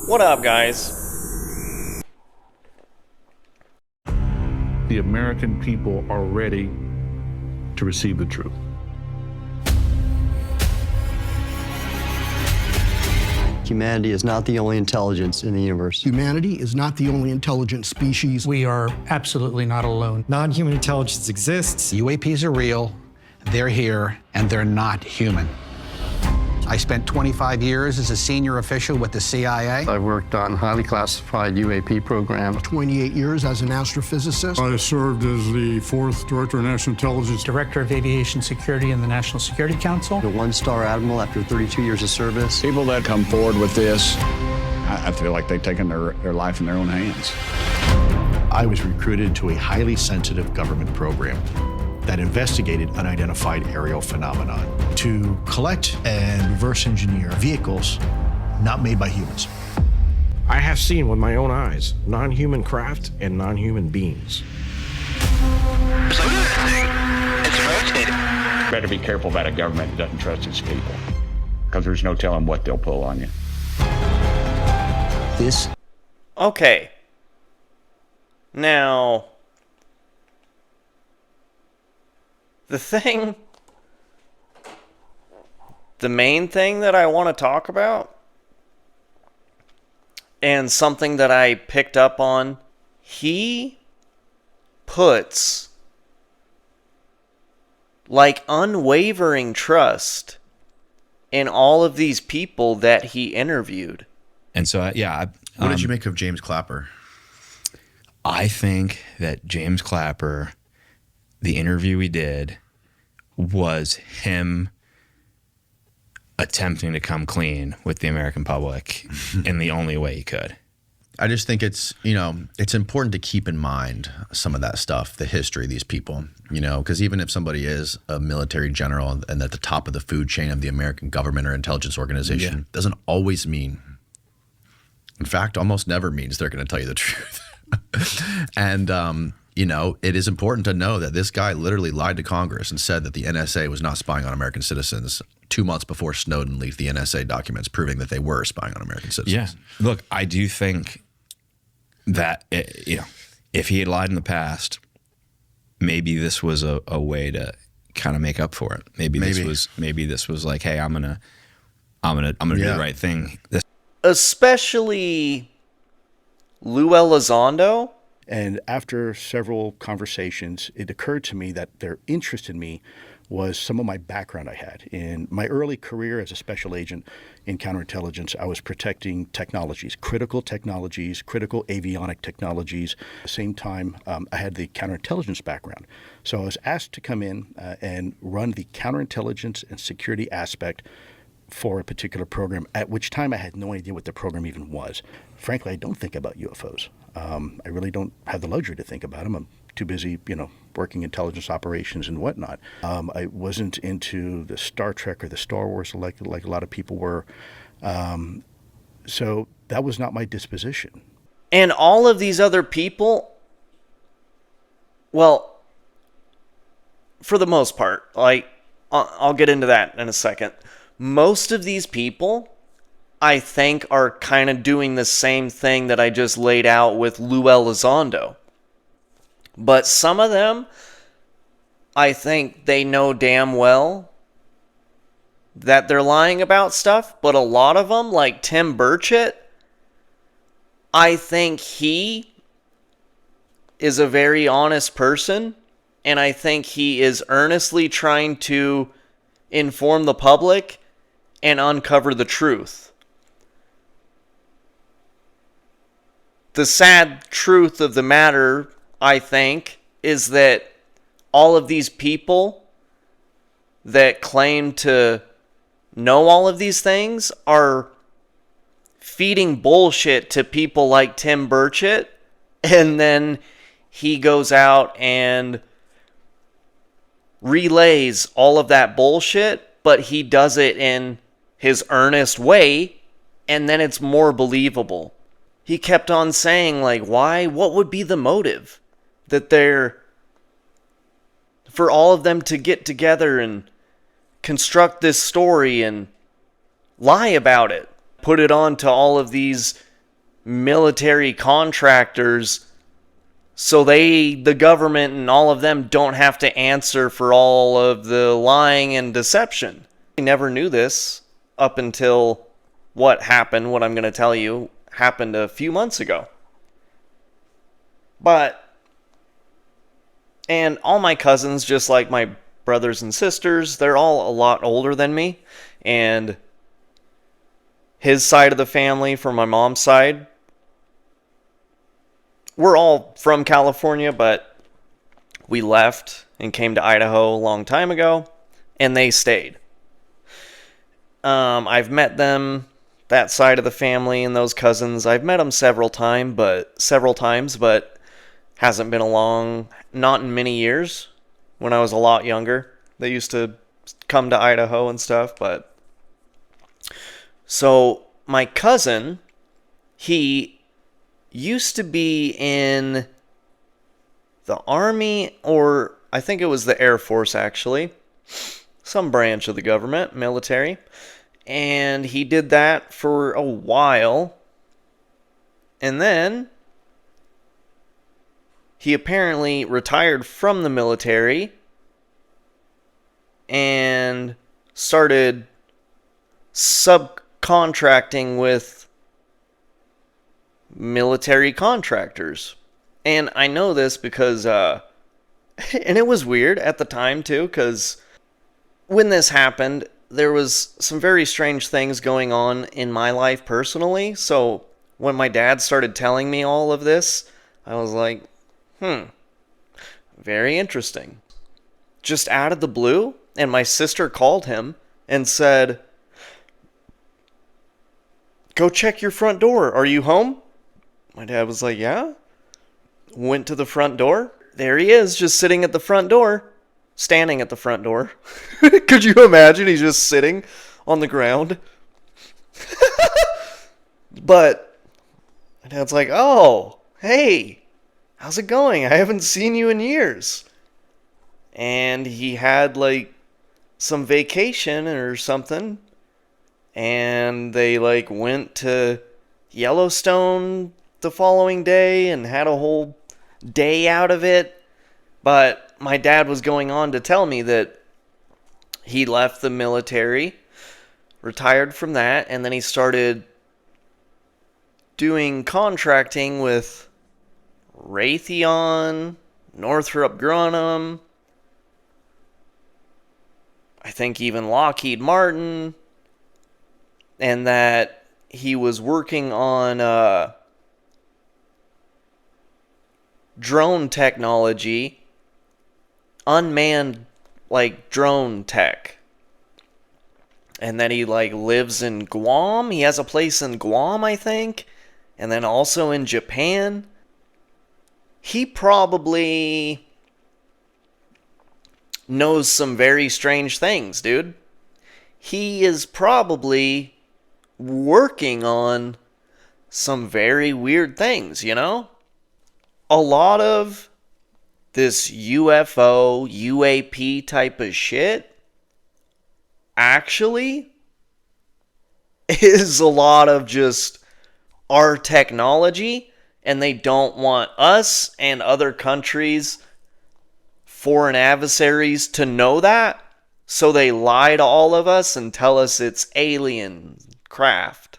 What up, guys? The American people are ready to receive the truth. Humanity is not the only intelligence in the universe. Humanity is not the only intelligent species. We are absolutely not alone. Non-human intelligence exists. UAPs are real, they're here, and they're not human. I spent 25 years as a senior official with the CIA. I've worked on highly classified UAP programs. 28 years as an astrophysicist. I served as the 4th Director of National Intelligence. Director of Aviation Security in the National Security Council. A one-star admiral after 32 years of service. People that come forward with this, I feel like they've taken their life in their own hands. I was recruited to a highly sensitive government program that investigated unidentified aerial phenomenon to collect and reverse engineer vehicles not made by humans. I have seen with my own eyes non-human craft and non-human beings. Better be careful about a government that doesn't trust its people, because there's no telling what they'll pull on you. This. Okay. Now, the main thing that I want to talk about, and something that I picked up on, he puts like unwavering trust in all of these people that he interviewed. And so, what did you make of James Clapper? I think that James Clapper, the interview he did, was him attempting to come clean with the American public in the only way he could. I just think it's important to keep in mind some of that stuff, the history of these people, because even if somebody is a military general and at the top of the food chain of the American government or intelligence organization, doesn't always mean, in fact, almost never means they're going to tell you the truth. And, it is important to know that this guy literally lied to Congress and said that the NSA was not spying on American citizens 2 months before Snowden leaked the NSA documents proving that they were spying on American citizens. Yeah. Look, I do think that, if he had lied in the past, maybe this was a way to kind of make up for it. Maybe this was like, hey, I'm gonna do the right thing. Especially Lou Elizondo. And after several conversations, it occurred to me that their interest in me was some of my background I had. In my early career as a special agent in counterintelligence, I was protecting technologies, critical avionic technologies. At the same time, I had the counterintelligence background. So I was asked to come in and run the counterintelligence and security aspect for a particular program, at which time I had no idea what the program even was. Frankly, I don't think about UFOs. I really don't have the luxury to think about them. I'm too busy, working intelligence operations and whatnot. I wasn't into the Star Trek or the Star Wars like a lot of people were. So that was not my disposition. And all of these other people, well, for the most part, I'll get into that in a second. Most of these people, I think, are kind of doing the same thing that I just laid out with Lou Elizondo. But some of them, I think they know damn well that they're lying about stuff. But a lot of them, like Tim Burchett, I think he is a very honest person. And I think he is earnestly trying to inform the public and uncover the truth. The sad truth of the matter, I think, is that all of these people that claim to know all of these things are feeding bullshit to people like Tim Burchett, and then he goes out and relays all of that bullshit, but he does it in his earnest way, and then it's more believable. He kept on saying, why? What would be the motive that for all of them to get together and construct this story and lie about it, put it on to all of these military contractors so the government and all of them don't have to answer for all of the lying and deception. I never knew this up until what happened, what I'm going to tell you, happened a few months ago. And all my cousins, just like my brothers and sisters, they're all a lot older than me. And his side of the family, from my mom's side, we're all from California, but we left and came to Idaho a long time ago, and they stayed. I've met them, that side of the family and those cousins. I've met them several times, but hasn't been not in many years. When I was a lot younger, they used to come to Idaho and stuff, but so my cousin, he used to be in the Army, or I think it was the Air Force actually, some branch of the government, military, and he did that for a while, and then he apparently retired from the military and started subcontracting with military contractors. And I know this because, and it was weird at the time too, because when this happened, there was some very strange things going on in my life personally. So when my dad started telling me all of this, I was like, very interesting. Just out of the blue, and my sister called him and said, "Go check your front door. Are you home?" My dad was like, "Yeah." Went to the front door. There he is, just sitting at the front door. Standing at the front door. Could you imagine? He's just sitting on the ground. But my dad's like, "Oh, hey. How's it going? I haven't seen you in years." And he had like some vacation or something. And they like went to Yellowstone the following day and had a whole day out of it. But my dad was going on to tell me that he left the military, retired from that, and then he started doing contracting with Raytheon, Northrop Grumman, I think even Lockheed Martin, and that he was working on drone technology, unmanned like drone tech, and that he like lives in Guam. He has a place in Guam, I think, and then also in Japan. He probably knows some very strange things, dude. He is probably working on some very weird things, you know? A lot of this UFO, UAP type of shit actually is a lot of just our technology, and they don't want us and other countries, foreign adversaries, to know that. So they lie to all of us and tell us it's alien craft.